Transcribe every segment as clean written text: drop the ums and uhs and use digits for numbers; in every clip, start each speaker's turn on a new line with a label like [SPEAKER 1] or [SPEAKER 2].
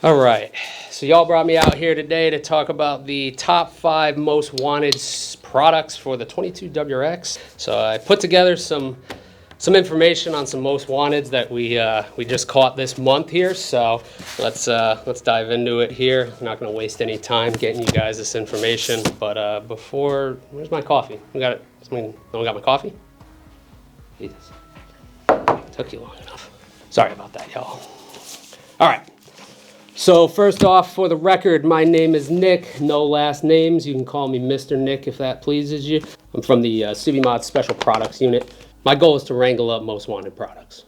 [SPEAKER 1] All right, so y'all brought me out here today to talk about the top 5 most wanted products for the 22 WRX. So I put together some information on some most wanteds that we just caught this month here. So let's dive into it here. I'm not going to waste any time getting you guys this information. But before, where's my coffee? We got it. No one got my coffee? Jesus, took you long enough. Sorry about that, y'all. All right. So first off, for the record, my name is Nick, no last names. You can call me Mr. Nick if that pleases you. I'm from the Subimods Special Products Unit. My goal is to wrangle up most wanted products.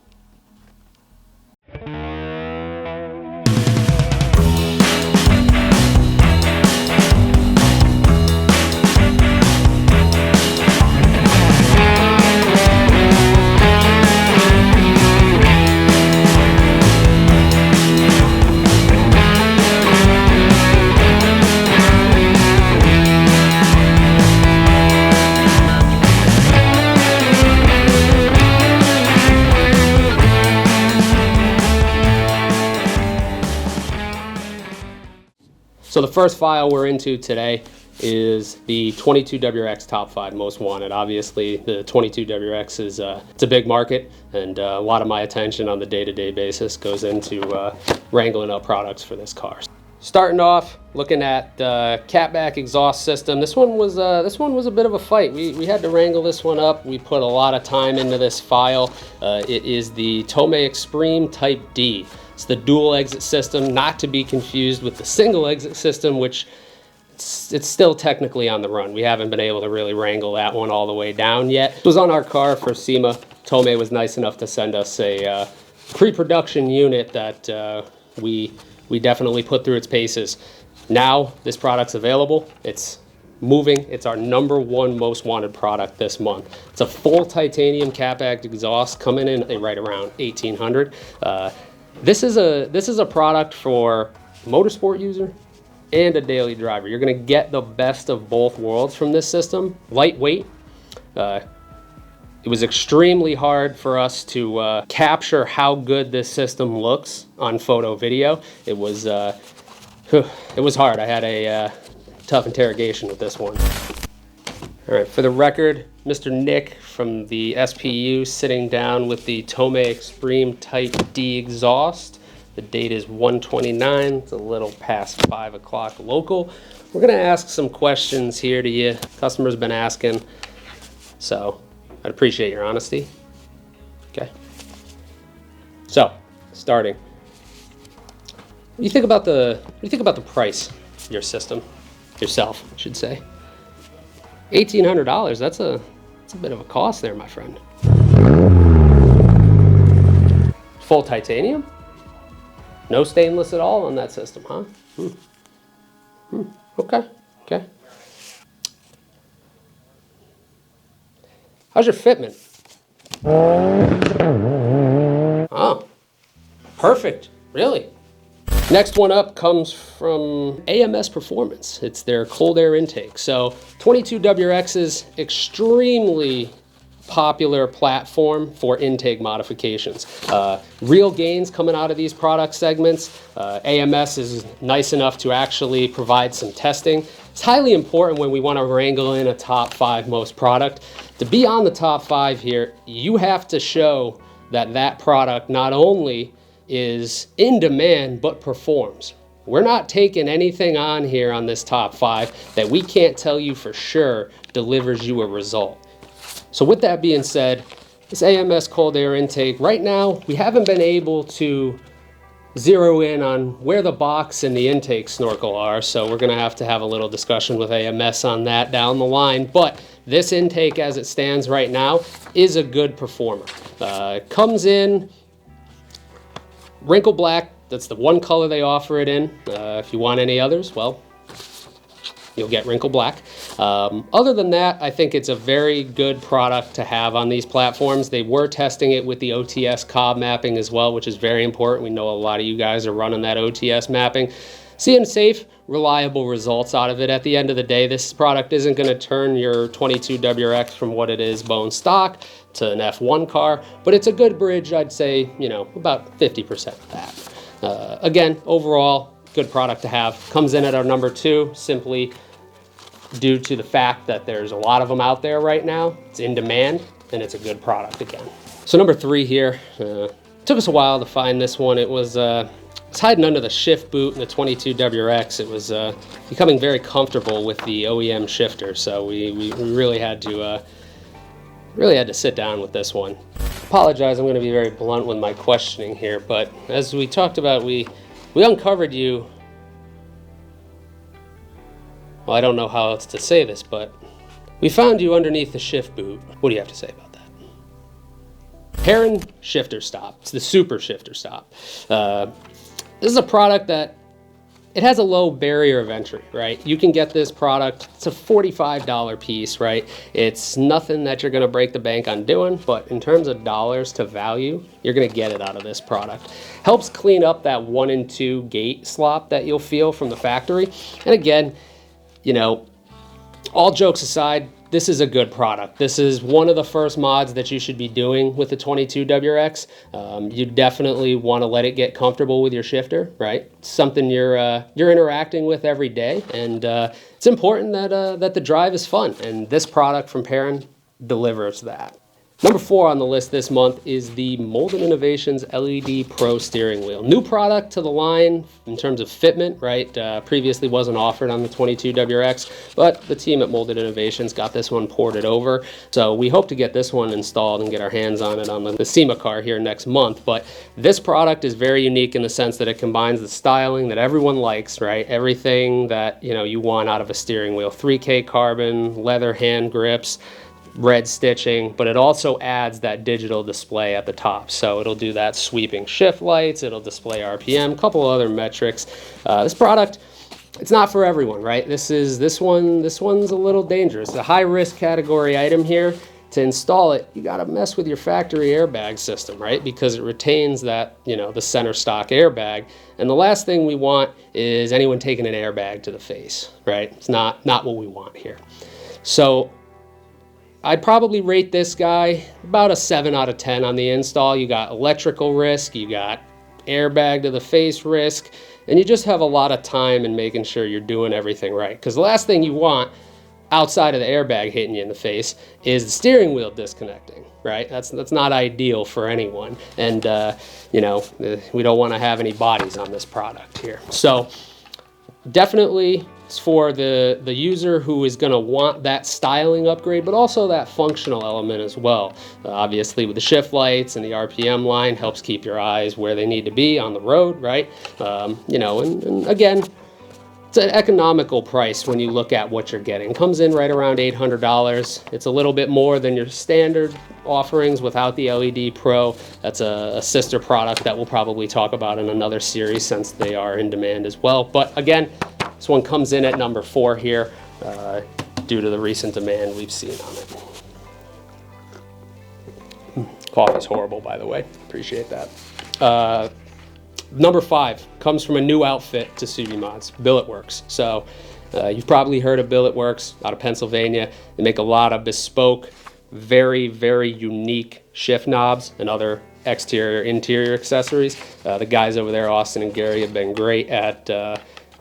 [SPEAKER 1] So the first file we're into today is the 22 WRX top 5 most wanted. Obviously, the 22 WRX is it's a big market, and a lot of my attention on the day-to-day basis goes into wrangling up products for this car. Starting off, looking at the Catback Exhaust system. This one was a bit of a fight. We had to wrangle this one up. We put a lot of time into this file. It is the TOMEI Extreme Type D. It's the dual exit system, not to be confused with the single exit system, which it's still technically on the run. We haven't been able to really wrangle that one all the way down yet. It was on our car for SEMA. TOMEI was nice enough to send us a pre-production unit that we definitely put through its paces. Now this product's available. It's moving. It's our #1 most wanted product this month. It's a full titanium Catback exhaust coming in right around $1,800. This is a product for motorsport user and a daily driver. You're going to get the best of both worlds from this system. Lightweight. It was extremely hard for us to capture how good this system looks on photo video. It was hard. I had a tough interrogation with this one. All right, for the record, Mr. Nick from the SPU sitting down with the TOMEI Extreme Type D exhaust. The date is 1/29. It's a little past 5 o'clock local. We're gonna ask some questions here to you. Customers been asking, so I'd appreciate your honesty. Okay. So, starting. What do you think about the price of your system? Yourself, I should say. $1,800, that's a bit of a cost there, my friend. Full titanium? No stainless at all on that system, huh? Okay. How's your fitment? Oh, perfect, really. Next one up comes from AMS Performance. It's their cold air intake. So 22 WRX's extremely popular platform for intake modifications. Real gains coming out of these product segments. AMS is nice enough to actually provide some testing. It's highly important when we want to wrangle in a top 5 most product. To be on the top 5 here, you have to show that that product not only is in demand but performs. We're not taking anything on here on this top 5 that we can't tell you for sure delivers you a result. So with that being said, this AMS cold air intake, right now we haven't been able to zero in on where the box and the intake snorkel are, so we're gonna have to have a little discussion with AMS on that down the line. But this intake as it stands right now is a good performer. It comes in wrinkle black. That's the one color they offer it in. If you want any others, well, you'll get wrinkle black. Other than that, I think it's a very good product to have on these platforms. They were testing it with the OTS cob mapping as well, which is very important. We know a lot of you guys are running that OTS mapping. Seeing safe, reliable results out of it. At the end of the day, this product isn't going to turn your 22 WRX from what it is bone stock to an F1 car, but it's a good bridge. I'd say, you know, about 50% of that. Again, overall, good product to have. Comes in at our number 2, simply due to the fact that there's a lot of them out there right now. It's in demand, and it's a good product again. So number 3 here, took us a while to find this one. It was hiding under the shift boot in the 22 WRX. It was becoming very comfortable with the OEM shifter, so we really had to sit down with this one. Apologize, I'm going to be very blunt with my questioning here, but as we talked about, we uncovered you. Well, I don't know how else to say this, but we found you underneath the shift boot. What do you have to say about that? Parin shifter stop. It's the super shifter stop. This is a product that it has a low barrier of entry, right? You can get this product, it's a $45 piece, right? It's nothing that you're gonna break the bank on doing, but in terms of dollars to value, you're gonna get it out of this product. Helps clean up that 1 and 2 gate slop that you'll feel from the factory. And again, you know, all jokes aside, this is a good product. This is one of the first mods that you should be doing with the 22 WRX. You definitely want to let it get comfortable with your shifter, right? It's something you're interacting with every day, and it's important that the drive is fun. And this product from Perrin delivers that. Number 4 on the list this month is the Molded Innovations LED Pro steering wheel. New product to the line in terms of fitment, right? Previously wasn't offered on the 22 WRX, but the team at Molded Innovations got this one ported over. So we hope to get this one installed and get our hands on it on the SEMA car here next month. But this product is very unique in the sense that it combines the styling that everyone likes, right? Everything that you want out of a steering wheel. 3K carbon, leather hand grips, red stitching, but it also adds that digital display at the top. So it'll do that sweeping shift lights, it'll display RPM, a couple other metrics. This product, it's not for everyone, right? This one's a little dangerous. It's a high risk category item here. To install it, you gotta mess with your factory airbag system, right? Because it retains that, the center stock airbag. And the last thing we want is anyone taking an airbag to the face, right? It's not what we want here. So I'd probably rate this guy about a 7 out of 10 on the install. You got electrical risk, you got airbag to the face risk, and you just have a lot of time in making sure you're doing everything right. Because the last thing you want outside of the airbag hitting you in the face is the steering wheel disconnecting, right? That's not ideal for anyone. And, we don't want to have any bodies on this product here. So definitely it's for the user who is going to want that styling upgrade, but also that functional element as well. Obviously with the shift lights and the RPM line helps keep your eyes where they need to be on the road, right? And again, it's an economical price when you look at what you're getting. Comes in right around $800. It's a little bit more than your standard offerings without the LED Pro. That's a sister product that we'll probably talk about in another series since they are in demand as well. But again, this one comes in at number 4 here due to the recent demand we've seen on it. Coffee's horrible, by the way. Appreciate that. Number 5 comes from a new outfit to Subimods, Billet Works. So you've probably heard of Billet Works out of Pennsylvania. They make a lot of bespoke, very, very unique shift knobs and other exterior, interior accessories. The guys over there, Austin and Gary, have been great at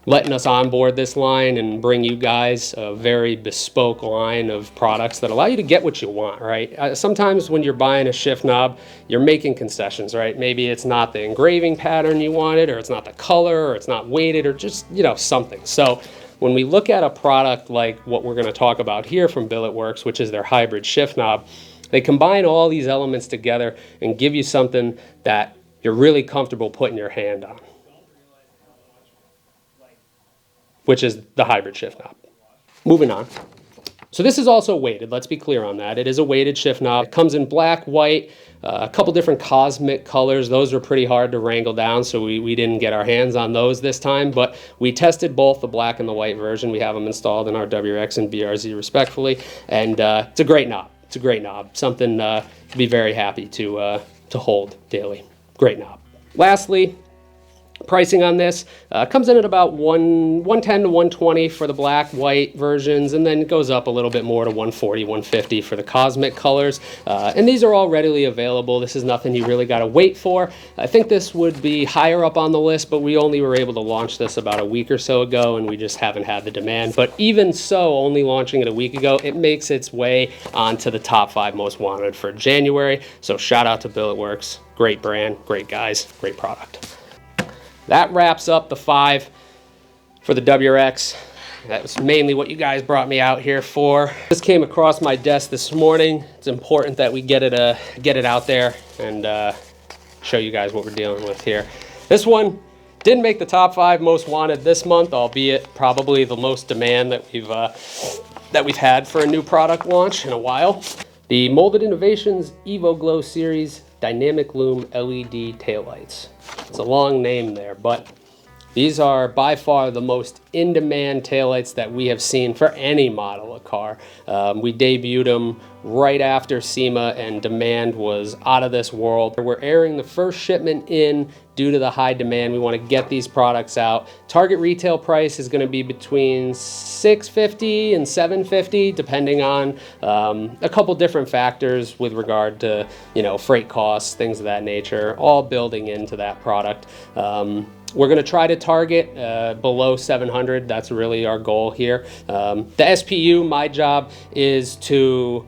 [SPEAKER 1] letting us onboard this line and bring you guys a very bespoke line of products that allow you to get what you want, right? Sometimes when you're buying a shift knob, you're making concessions, right? Maybe it's not the engraving pattern you wanted, or it's not the color, or it's not weighted, or just, something. So when we look at a product like what we're going to talk about here from Billet Works, which is their hybrid shift knob, they combine all these elements together and give you something that you're really comfortable putting your hand on, which is the hybrid shift knob. Moving on. So this is also weighted, let's be clear on that. It is a weighted shift knob. It comes in black, white, a couple different cosmic colors. Those are pretty hard to wrangle down, so we didn't get our hands on those this time, but we tested both the black and the white version. We have them installed in our WRX and BRZ respectfully, and it's a great knob. It's a great knob, something to be very happy to hold daily. Great knob. Lastly, Pricing on this comes in at about 110 to 120 for the black, white versions, and then it goes up a little bit more to 140, 150 for the cosmic colors. And these are all readily available. This is nothing you really got to wait for. I think this would be higher up on the list, but we only were able to launch this about a week or so ago, and we just haven't had the demand. But even so, only launching it a week ago, it makes its way onto the top 5 most wanted for January. So shout out to Billet Works. Great brand, great guys, great product. That wraps up the 5 for the WRX. That was mainly what you guys brought me out here for. This came across my desk this morning. It's important that we get it out there and show you guys what we're dealing with here. This one didn't make the top 5 most wanted this month, albeit probably the most demand that we've had for a new product launch in a while. The Molded Innovations EvoGlow Series Dynamic Lume LED taillights. It's a long name there, but these are by far the most in-demand taillights that we have seen for any model of car. We debuted them right after SEMA and demand was out of this world. We're airing the first shipment in due to the high demand. We want to get these products out. Target retail price is going to be between $650 and $750, depending on a couple different factors with regard to, freight costs, things of that nature, all building into that product. We're going to try to target below 700. That's really our goal here. The SPU, my job is to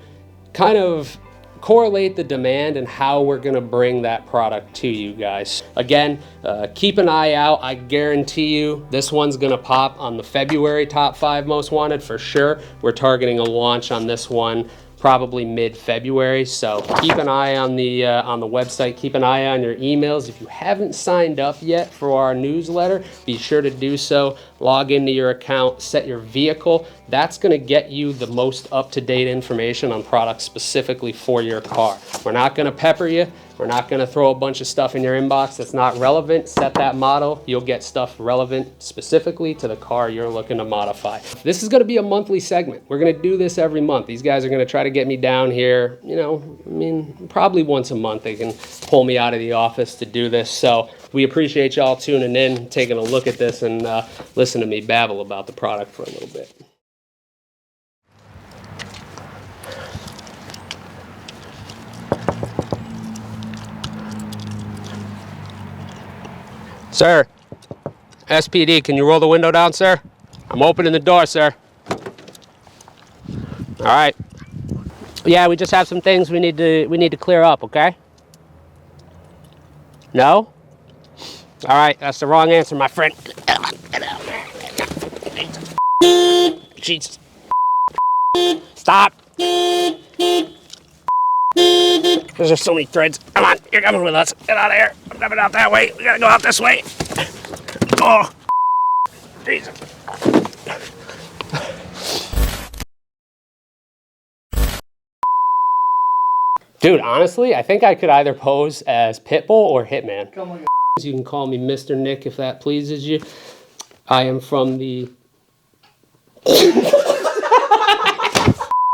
[SPEAKER 1] kind of correlate the demand and how we're going to bring that product to you guys. Again, keep an eye out. I guarantee you this one's going to pop on the February top 5 most wanted for sure. We're targeting a launch on this one probably mid-February, so keep an eye on the website. Keep an eye on your emails. If you haven't signed up yet for our newsletter, be sure to do so. Log into your account, set your vehicle. That's going to get you the most up-to-date information on products specifically for your car. We're not going to pepper you. We're not going to throw a bunch of stuff in your inbox that's not relevant. Set that model. You'll get stuff relevant specifically to the car you're looking to modify. This is going to be a monthly segment. We're going to do this every month. These guys are going to try to get me down here, probably once a month. They can pull me out of the office to do this. So we appreciate y'all tuning in, taking a look at this, and listen to me babble about the product for a little bit. Sir, SPD, can you roll the window down, sir? I'm opening the door, sir. All right. Yeah, we just have some things we need to clear up, okay? No? All right, that's the wrong answer, my friend. Jesus. Stop. There's just so many threads. Come on, you're coming with us. Get out of here. I'm coming out that way. We gotta go out this way. Oh, Jesus. Dude, honestly, I think I could either pose as Pitbull or Hitman. Come on. You can call me Mr. Nick if that pleases you. I am from the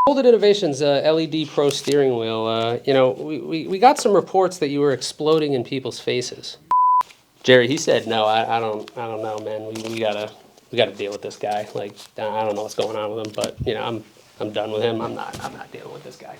[SPEAKER 1] Molded Innovations LED Pro steering wheel. We got some reports that you were exploding in people's faces. Jerry, he said no. I don't know, man. We gotta deal with this guy. Like, I don't know what's going on with him, but I'm done with him. I'm not dealing with this guy.